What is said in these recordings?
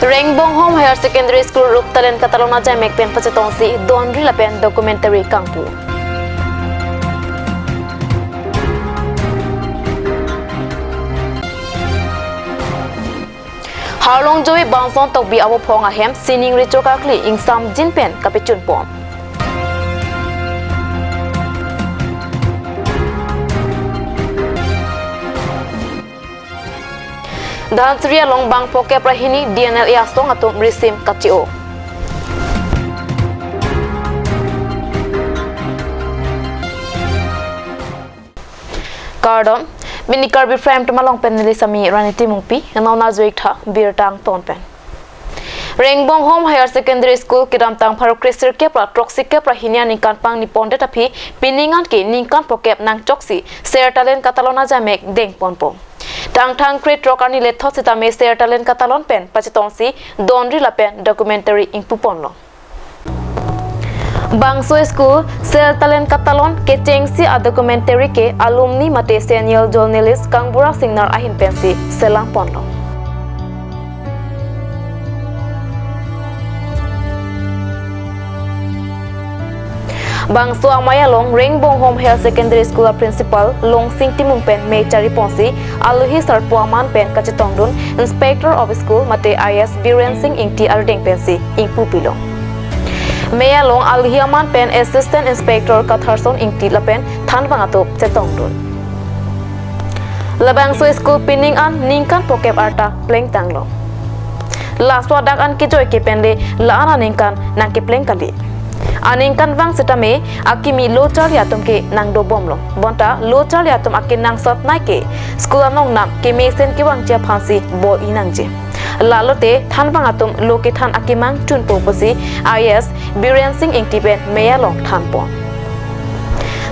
Rainbow Home Higher Secondary School Ruptalen Catalona Jamek Pen Pacetongsi Donri Lapen Documentary Kangpu. Harlong Joy Bangson Tokbi Awo Ponga Hem Sining Richo Kakli Ing Sam Jin Pen Kapechun Pom. Dan Sri Long Bang Poke Prahini DNL Yasong atau Risim Kacio. Kardom Bini Karbi Frame Tumalong Penili Sami Raniti Mungpi Nauna Zuikta Birtang Tonpen. Rainbow Home Higher Secondary School Kidam Tang Paro Krisir Kepra Troksi Kepra Hinia Ningkan Pang Nipon Detapi Piningan Ki Ningkan Pokep Nang Choksi Sertalen Catalona Jamek Deng Ponpom. Tang Kret Rokani Letot Sita Me Sertalen Catalon Pen Pacetongsi Donri Lapen Documentary Ing Puponlo. Bangso School Sertalen Catalon ke cengsi a documentary ke alumni mate senior journalist Kangbura Singnar Ahin Pensi Selang Ponlo. Bangso Amaya Long Rainbow Home Higher Secondary School Principal Long Sing Timung Pen Me Cari Ponsi Aluhi Sarpuaman Pen Kacetongdun Inspector of School mate IS Biren Sing Ingti Ardeng Pensi Ing Pupilong. Maya Long Alhiaman Pen Assistant Inspector Katharson Ingti Lapen Than Bangatop Cetongdun. Labangso School Pining An Ningkan Pokep Arta Pleng Tanglo. Laswa Dak An Kijoy Kipende Laana Ningkan Nang Kipleng Kali. Aningkan Wang Setame Akimi Lochar Yatum ke Nang Do Bomlo. Bonta Lochar Yatum Akin Nang Sot Naike School Anong Nam Kimesen Kiwang Chia Phansi Bo Inangje. Lalote Than Bangatum Loki Than Akimang Chun Poposi IS Biren Sing Ingtipen Meyalong Thanpon.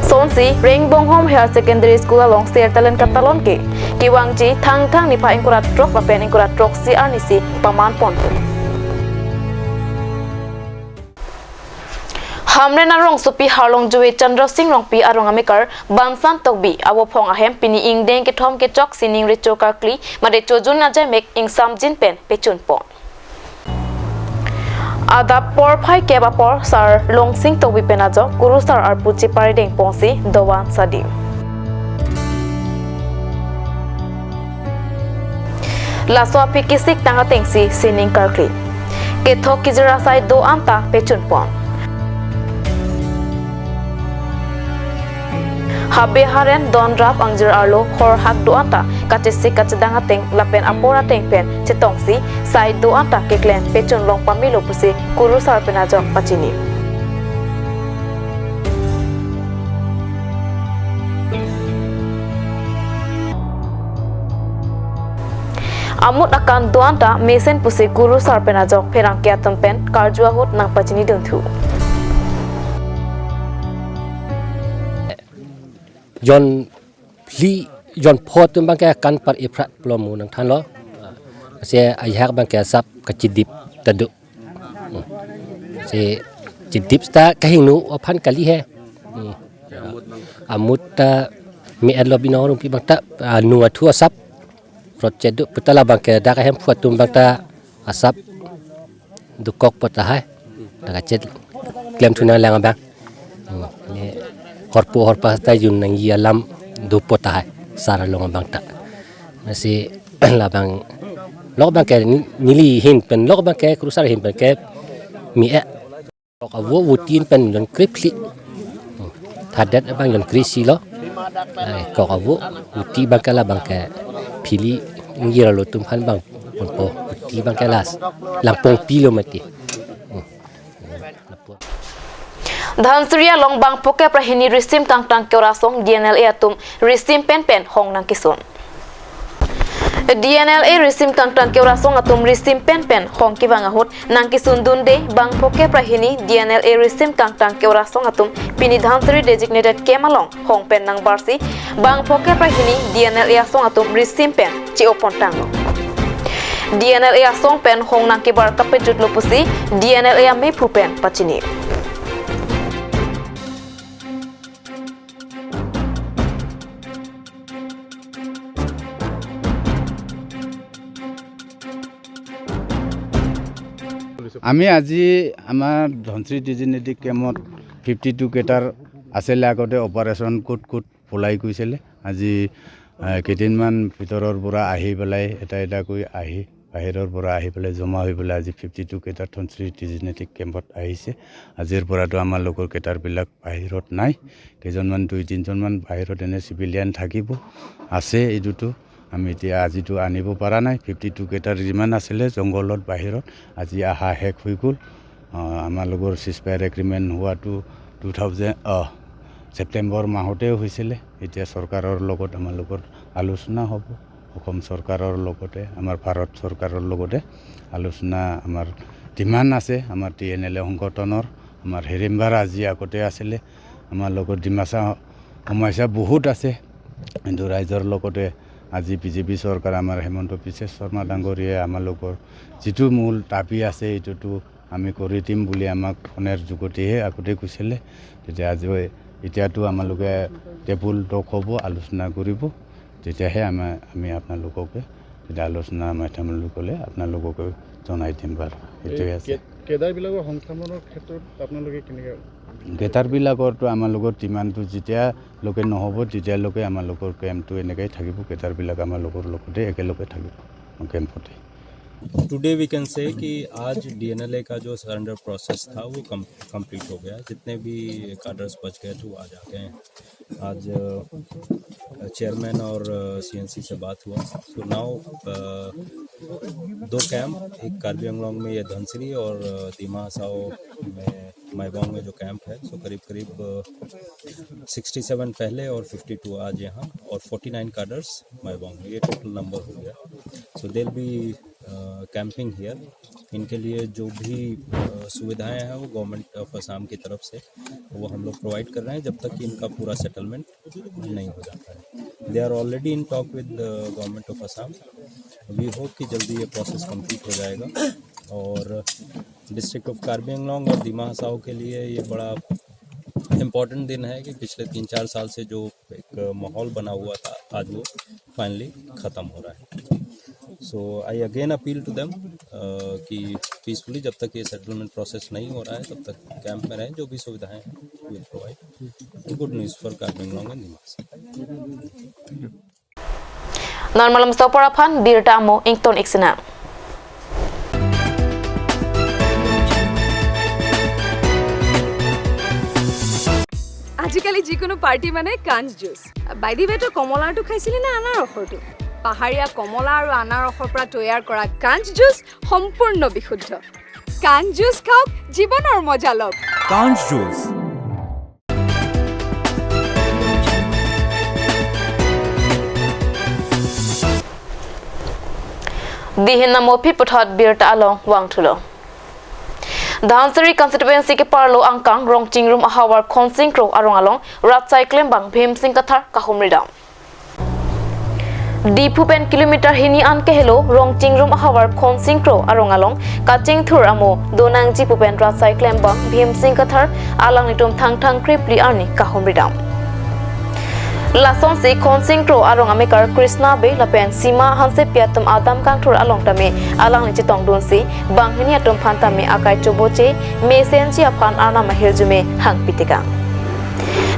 Sonsi Rainbow Home Higher Secondary School along Sertalen Catalon ke Kiwangji Thang Nipa Ingkurat Trok Lapen Ingkurat Trok Si Arnisi Paman Ponpon. Hamre na rong supi Harlong Joy Chandra Singh rong pi arong amikar Bansan Tokbi Awo Phong Ahem Pini Ing Deng ke Thom ke Chok Sining Richo Kakli Made Chojun na Jamek Ing Sam Jin Pen Pechun Pon. Ada por phai keba por sar Long Sing Tokbi Penajo Guru sar Arpuchi Parideng Ponsi Dowan Sadi. Laswa Pikisik Tanga Tengsi Sining Kakli. Kethok Kijira Sai Do Anta Pechun Pon. Habe haren don rap angjir arlo hor hak do anta kacesi kacedanga teng lapen apora teng pen cetongsi sai do anta keklen pechon long pamilo pusi kuru sar penajok pacini. Amut akan do anta mesen pusi kuru sar penajok perang kiatem pen karjua hut nang pacini dengthu. John Lee John Port bangke kan par ifrat plomu nang than lo se ayah bangke sap kachidip tadu se chidip sta kahinu ophan kali he amut ta mi adlo binor pi bangta nu athu asap project du putala bangke da ka hem phuatum bangta asap dukok potahai daga chet klem thuna lang bang Horpo horpa ta yun nang yalam do potahai sara long bangta masih labang lok bang ke nili hin pen lok bang ke krusar hin pen ke mi e lok awo wutin pen yon kripli tadat bang yon krisi lo ko awo wuti bang kala bang ke pili ngira lo tumhan bang ponpo wuti bang kelas lampong pilo mati Dhansriya Long Bang Poke Prahini Risim Tang Tang Keurasong DNLA Atum Risim Pen Pen Hong Nang Kison. DNLA Risim Tang Tang Keurasong Atum Risim Pen Pen Hong Kibangahut Nang Kisun Dunde Bang Poke Prahini DNLA Risim Tang Tang Keurasong Atum Pini Dhansri Designated Kemalong Hong Pen Nang Barsi Bang Poke Prahini DNLA Asong Atum Risim Pen Cio Pontanglo. DNLA Asong Pen Hong Nang Kibar Kapejut Lupusi DNLA Me Pupen Pacini. আমি আজি আমাৰ ধনশ্ৰী ডিজিনেটিক কেম্পত 52 cater আছিলে আগতে operation coat পলাই গৈছিলে আজি কেইদিনমান ভিতৰৰ পৰা আহি পেলাই এটা কৈ আহি বাহিৰৰ পৰা আহি পেলাই জমা হৈ পেলাই আজি 52 কেটাৰ ধনশ্ৰী ডিজিনেটিক কেম্পত আহিছে আজিৰ পৰাতো আমাৰ লোকৰ কেটাৰবিলাক বাহিৰত নাই কেইজনমান 2-3জনমান বাহিৰত এনে চিভিলিয়ান থাকিব আছে এইটোতো আমি এতিয়া আজিতো আনিব পৰা নাই 52 কেটাৰ যিমান আছিলে জংগলত বাহিৰত আজি আহা শেষ হৈ গ'ল আমাৰ লগৰ সিজফায়াৰ এগ্ৰিমেণ্ট হোৱাটো 2000 ছেপ্টেম্বৰ মাহতে হৈছিলে এতিয়া চৰকাৰৰ লগত আমাৰ লগত আলোচনা হ'ব অসম চৰকাৰৰ লগতে আমাৰ ভাৰত চৰকাৰৰ লগতে আলোচনা আমাৰ ডিমাণ্ড আছে আমাৰ TNLA সংগঠনৰ আমাৰ হেৰিম্বাৰ আজি আগতে আছিলে আমাৰ লগত ডিমাচা সমস্যা বহুত আছে কিন্তু ৰাইজৰ লগতে আজি বিজেপি চৰকাৰ আমাৰ হেমন্ত বিশ্ব শৰ্মা ডাঙৰীয়াই আমাৰ লগৰ যিটো মূল দাবী আছে এইটোতো আমি কৰি দিম বুলি আমাক ফোনৰ যোগেদিহে আগতে কৈছিলে তেতিয়া আজি এতিয়াতো আমালোকে টেবুল টক হ'ব আলোচনা কৰিব তেতিয়াহে আমি আপোনালোককে আলোচনাৰ মাধ্যমলৈ গ'লে আপোনালোককে জনাই দিম বাৰু এইটোৱে আছে কেদাৰবিলাকৰ সংস্থাপনৰ ক্ষেত্ৰত আপোনালোকে কেনেকৈ কেটাৰবিলাকৰতো আমাৰ লগত ডিমাণ্ডটো যেতিয়ালৈকে নহ'ব তেতিয়ালৈকে আমাৰ লোকৰ কেম্পটো এনেকৈ থাকিব কেটাৰবিলাক আমাৰ লোকৰ লগতে একেলগে থাকিব কেম্পতে टुडे वी कैन से कि आज DNLA का जो सरेंडर प्रोसेस था वो कंप्लीट हो गया जितने भी कार्डर्स बच गए थे वो आज आ गए हैं आज चेयरमैन और CNC से बात हुआ सो नाउ 2 कैंप एक कार्बी आंगलोंग में ये धनसिरी और दीमा हासाओ में माईबोंग में जो कैंप है सो करीब 67 पहले और 52 आज यहाँ और 49 कार्डर्स माईबोंग में ये टोटल नंबर हो गया सो देल बी कैंपिंग हियर इनके लिए जो भी सुविधाएं हैं वो गवर्नमेंट ऑफ असम की तरफ से वो हम लोग प्रोवाइड कर रहे हैं जब तक कि इनका पूरा सेटलमेंट नहीं हो जाता है they are already in talk with government of Assam we hope कि जल्दी ये प्रोसेस कंप्लीट हो जाएगा और डिस्ट्रिक्ट ऑफ कार्बी आंगलोंग और दीमा हासाओ के लिए ये बड़ा इम्पॉर्टेंट दिन है कि पिछले 3-4 साल से जो एक माहौल बना हुआ था आज वो फाइनली ख़त्म हो रहा है so I again appeal to them कि पीसफुली जब तक ये सेटलमेंट प्रोसेस नहीं हो रहा है तब तक कैंप में रहें जो भी सुविधाएं हैं will provide good news for Karbi Anglong and Dima Hasao Normal Mustaparapan Birta Amo Ington Iksina আজিকালি যিকোনো পাৰ্টি মানে কাঞ্চ জুচ বাইদি বেটো কমলাটো খাইছিলি না আনাৰ ৰসৰটো পাহাৰীয়া কমলা আৰু আনাৰ ৰসৰ পৰা তৈয়াৰ কৰা কাঞ্চ জুচ সম্পূৰ্ণ বিশুদ্ধ কাঞ্চ জুচ খাওক জীৱনৰ মজা লওক কাঞ্চ juice Dihin Namo Pipotot Birta Along Wangtulo Dhansari constituency ke parlo angkang rong chingrum ahawar khonsing kro arong along rat cycling bang bhim sing kathar kahumridam Dipupen kilometer hini an ke hello rong chingrum ahawar khonsing kro arong along kaching thur amo donang jipupen rat cycling bang bhim sing kathar alang nitum thang thang kripli arni kahumridam Lason si khonsing kro arong amekar Krishna be lapen sima hanse piatum adam kang thur along tame alang ni chitong don si bang hini atum phanta me akai choboche me senji aphan arna mahir jume hang pitika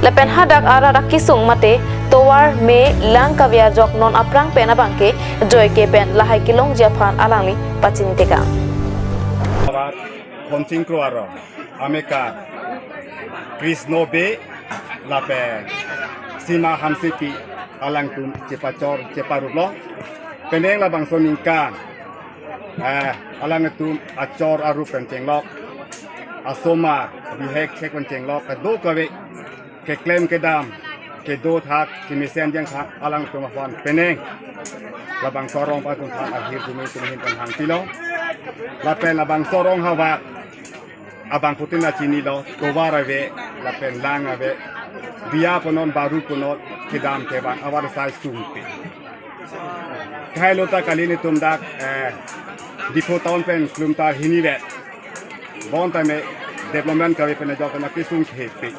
lapen hadak ara rakisung mate towar me lang kavya jok non aprang pena bangke joy ke pen lahai kilong japhan alang ni pachini teka khonsing kro arong ameka Krishna be lapen Sima hamsipi alang tum cepacor ceparublo peneng labang soningkan alang tum acor aru pencenglok asoma bihek cek pencenglok kedo kawe ke klaim kedam kedo thak kimisen jang thak alang tum afwan peneng labang sorong patung thak akhir dumi tumin penhang tilo lapen labang sorong hawa abang putin na chini lo towara ve lapen langa ve Biya ponon baru ponon kedam keban awar sai sumpi. Kai lota kali ni tumdak dipo tahun pen klumtar hini ve. Bon time development kami pen jauh kena kisung hepi.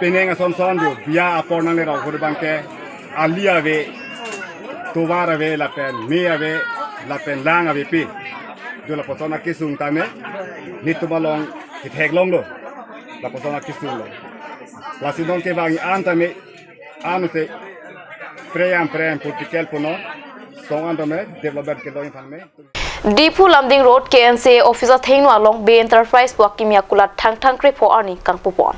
Peneng asom son jo biya apor nang le rau korban ke alia ve, towara ve lapen, mea ve, lapen lang ave pi. जो la posona kisung tame ni tumalong kithek long lo la posona kisung lo la sidon ke bangi an tame anu se preyam political puno song an tame developer ke doin phangme Dipu Lamding Road KNC officer thengno along Bay Enterprise wakimia kulat thang kre pho ani kangpupon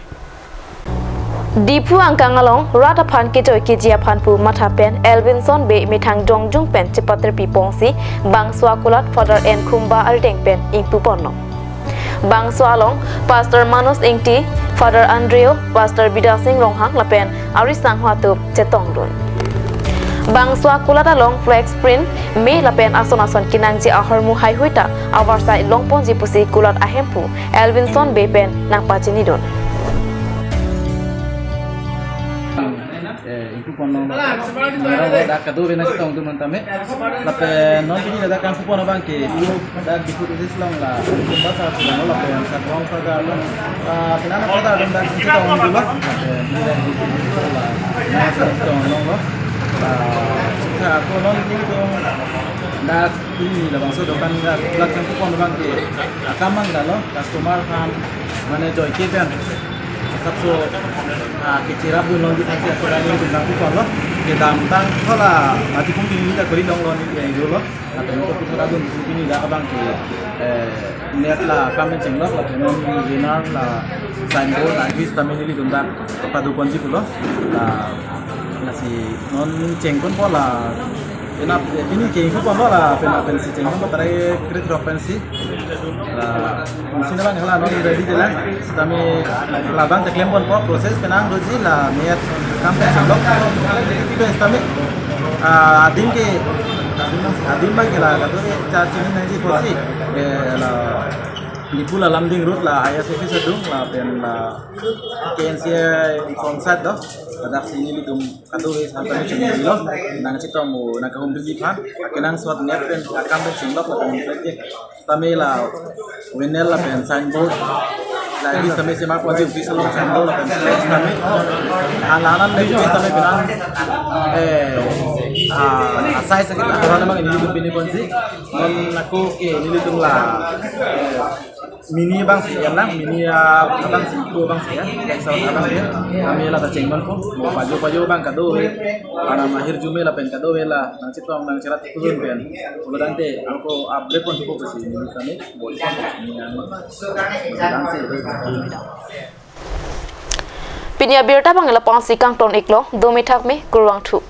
Dipu angkang along rata phan ke joy ke jia phan pu matha pen Elvinson Bay mithang jongjung pen chipatre pi pongsi bangswa kulat father and khumba aldeng pen ingpupon no Bangswa along Pastor Manus Ingti Father Andreo Pastor Bida Singh Ronghang lapen arisang hwatu chetong dun Bangswa kulat along flex print me lapen ason kinangji ahormu hai huita awarsa longpon jipusi kulat ahempu Elvinson Bay pen nang pachini dun Itu pono merah dah kado bena kita untuk mentame, tapi non ini dah kan pono bangke, itu dah dikutuk Islam lah, bahasa Islam lah, yang satu orang pada kenapa pada dah kita orang dulu, ini dah dikutuk lah, nah kita orang lah, kita aku non itu dah ini lah bangsa dokan dah belakang pono bangke, kamang dah loh, customer kan mana joy kita सबसे किचरा बुन लोग दिखाते हैं तो रानी बुन काफी call लो के दाम तांग थोड़ा माटी कुंडी नहीं था करी लोग लोग नहीं जो लो आता है तो कुछ रात में कुंडी नहीं जाता बांग के नेट ला कम चेंग लो लाते नॉन विनर ला साइन बोर्ड आर्टिस्ट तमिल ली दुंदा पादु पंची कुलो ला nasi non चेंग कौन बोला ini ceng pun lah pensi ceng pun tarai kredit pensi sini bang kalau non ready jelas kami labang teklem pun proses penang doji lah niat kampanye sebelum itu kami adim bang lah kata caci ini nanti posisi di Pulau Lamding Road lah ayah office sedung lah pen lah KNC konsat dah kadak sini litum kado sampai macam ni loh nang cita mu nang kahum beli pan kenang suat net pen akam pen singlok lah pen project kami lah winner lah pen signboard lagi kami sema kuat office lah signboard lah pen kami alanan lagi kami kenang asai sakit orang namang ini litum bini konsi non aku ini litum lah mini bang sih yang lang mini abang sih dua bang sih ya yang abang dia kami lah tak cengman pun mau paju bang kado karena mahir jume lah pen kado lah nang situ nang cerat turun pen kalau nanti aku upgrade pun cukup sih ini kami boleh bang sih Pinya birta bangela 5 sikang ton iklo 2 mithak me kurwang thu